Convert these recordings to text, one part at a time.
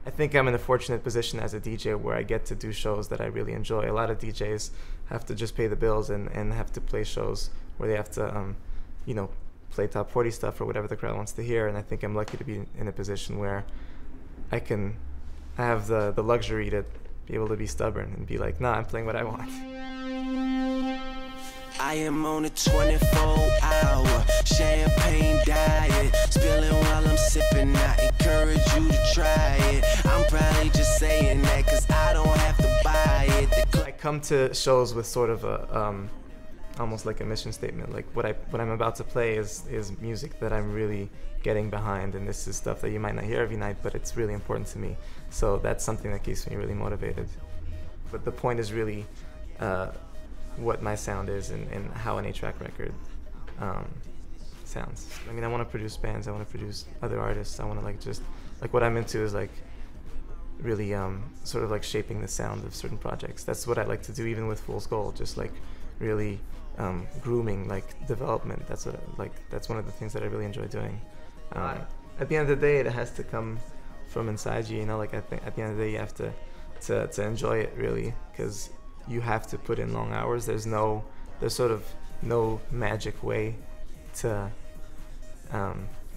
I think I'm in a fortunate position as a DJ where I get to do shows that I really enjoy. A lot of DJs have to just pay the bills and have to play shows where they have to, you know, play top 40 stuff or whatever the crowd wants to hear. And I think I'm lucky to be in a position where I have the luxury to be able to be stubborn and be like, nah, I'm playing what I want. I am on a 24-hour champagne diet, spilling while I'm sipping. I encourage you to try it. I'm probably just saying that because I don't have to buy it. I come to shows with sort of a almost like a mission statement. Like what I'm about to play is music that I'm really getting behind, and this is stuff that you might not hear every night, but it's really important to me. So that's something that keeps me really motivated. But the point is really what my sound is and how an A-Trak record sounds. I mean, I want to produce bands, I want to produce other artists, I want to just what I'm into is like really sort of like shaping the sound of certain projects. That's what I like to do even with Fool's Gold, just like really grooming, like development. That's one of the things that I really enjoy doing. At the end of the day, it has to come from inside you, you know, like I think at the end of the day you have to enjoy it really, because you have to put in long hours. There's sort of no magic way to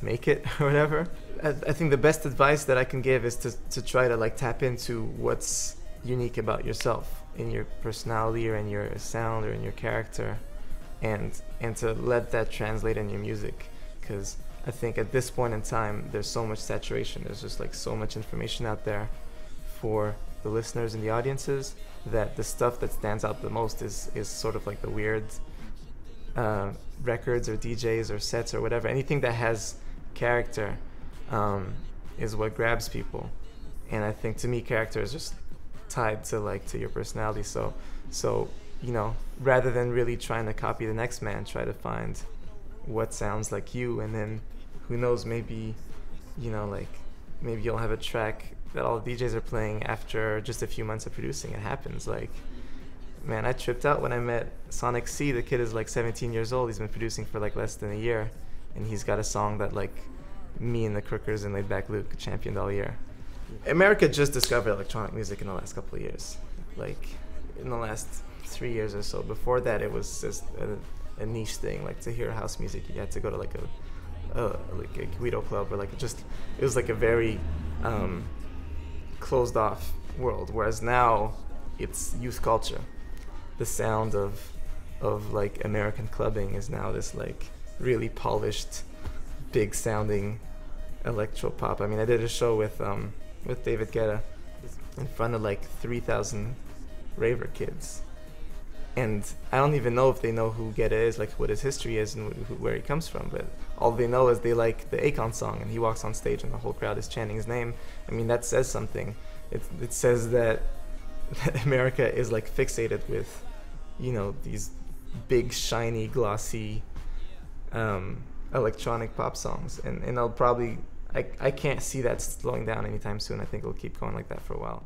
make it or whatever. I think the best advice that I can give is to try to like tap into what's unique about yourself in your personality or in your sound or in your character, and to let that translate in your music, because I think at this point in time there's so much saturation, there's just like so much information out there for the listeners and the audiences, that the stuff that stands out the most is sort of like the weird records or DJs or sets or whatever. Anything that has character is what grabs people, and I think to me character is just tied to your personality. So you know, rather than really trying to copy the next man, try to find what sounds like you, and then who knows, maybe, you know, like maybe you'll have a track that all the DJs are playing after just a few months of producing. It happens. Like, man, I tripped out when I met Sonic C. The kid is like 17 years old. He's been producing for like less than a year, and he's got a song that like me and the Crookers and Laid Back Luke championed all year. America just discovered electronic music in the last couple of years, like in the last 3 years or so. Before that, it was just a niche thing. Like to hear house music, you had to go to like a Guido club, or it was like a very closed off world, whereas now it's youth culture. The sound of like American clubbing is now this like really polished, big sounding electro pop. I mean, I did a show with David Guetta in front of like 3,000 raver kids, and I don't even know if they know who Guetta is, like what his history is and where he comes from, but all they know is they like the Akon song, and he walks on stage and the whole crowd is chanting his name. I mean, that says something. It says that America is like fixated with, you know, these big, shiny, glossy electronic pop songs, and I'll probably, I can't see that slowing down anytime soon. I think it'll keep going like that for a while.